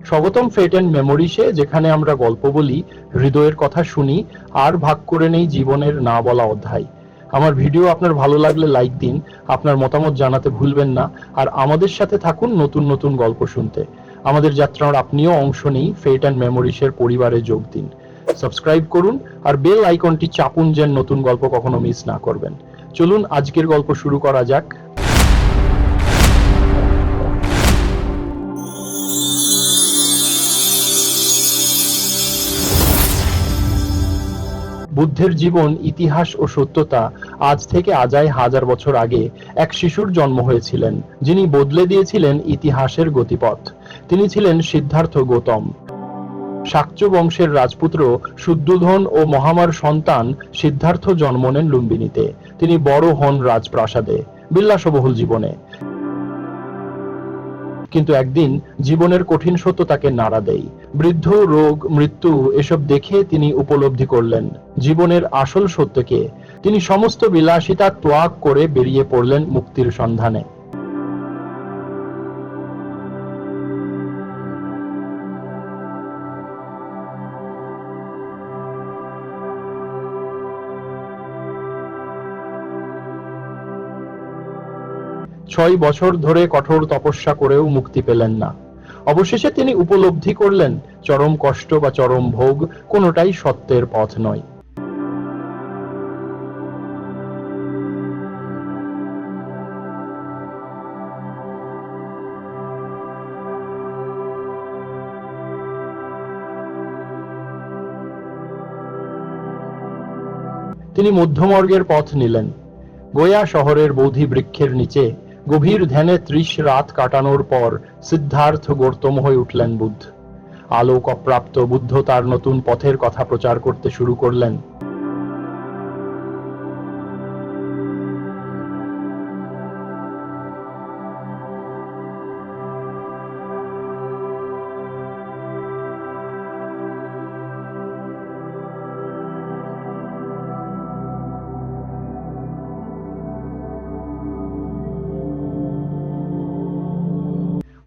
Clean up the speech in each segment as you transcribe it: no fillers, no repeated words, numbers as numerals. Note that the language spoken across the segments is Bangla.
স্বাগতম ফেট অ্যান্ড মেমোরিসে, যেখানে আমরা গল্প বলি, হৃদয়ের কথা শুনি আর ভাগ করে নেই জীবনের না বলা অধ্যায়। আমার ভিডিও আপনার ভালো লাগলে লাইক দিন, আপনার মতামত জানাতে ভুলবেন না, আর আমাদের সাথে থাকুন নতুন নতুন গল্প শুনতে। আমাদের যাত্রার আপনিও অংশ নিন, ফেট অ্যান্ড মেমোরিসের পরিবারে যোগ দিন। সাবস্ক্রাইব করুন আর বেল আইকনটি চাপুন যেন নতুন গল্প কখনো মিস না করবেন। চলুন আজকের গল্প শুরু করা যাক। বুদ্ধের জীবন, ইতিহাস ও সত্যতা। আজ থেকে আজায় হাজার বছর আগে এক শিশুর জন্ম হয়েছিলেন, যিনি বদলে দিয়েছিলেন ইতিহাসের গতিপথ। তিনি ছিলেন সিদ্ধার্থ গৌতম। শাক্য বংশের রাজপুত্র শুদ্ধোধন ও মহামার সন্তান সিদ্ধার্থ জন্ম নেন লুম্বিনীতে। তিনি বড় হন রাজপ্রাসাদে, বিলাসবহুল জীবনে। কিন্তু একদিন জীবনের কঠিন সত্য তাকে নাড়া দেয়। বৃদ্ধ, রোগ, মৃত্যু এসব দেখে তিনি উপলব্ধি করলেন জীবনের আসল সত্যকে। তিনি সমস্ত বিলাসিতা ত্যাগ করে বেরিয়ে পড়লেন মুক্তির সন্ধানে। ছয় বছর ধরে কঠোর তপস্যা করেও মুক্তি পেলেন না। অবশেষে তিনি উপলব্ধি করলেন চরম কষ্ট বা চরম ভোগ কোনোটাই সত্যের পথ নয়। তিনি মধ্যমর্গের পথ নিলেন। গয়া শহরের বোধি বৃক্ষের নিচে গভীর ধ্যানে ৩০ রাত কাটানোর পর সিদ্ধার্থ গৌতম হয়ে উঠলেন বুদ্ধ। আলোক অপ্রাপ্ত বুদ্ধ তার নতুন পথের কথা প্রচার করতে শুরু করলেন।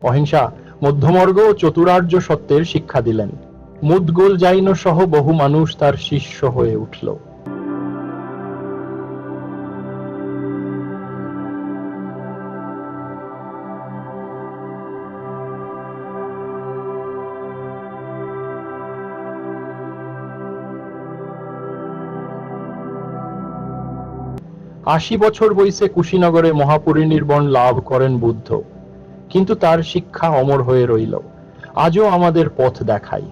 অহিংসা, মধ্যমর্গ ও চতুরার্য সত্যের শিক্ষা দিলেন। মুদগোল জৈন সহ বহু মানুষ তার শিষ্য হয়ে উঠল। ৮০ বছর বয়সে কুশীনগরে মহাপরিনির্বাণ লাভ করেন বুদ্ধ। কিন্তু তার শিক্ষা অমর হয়ে রইল, আজও আমাদের পথ দেখায়।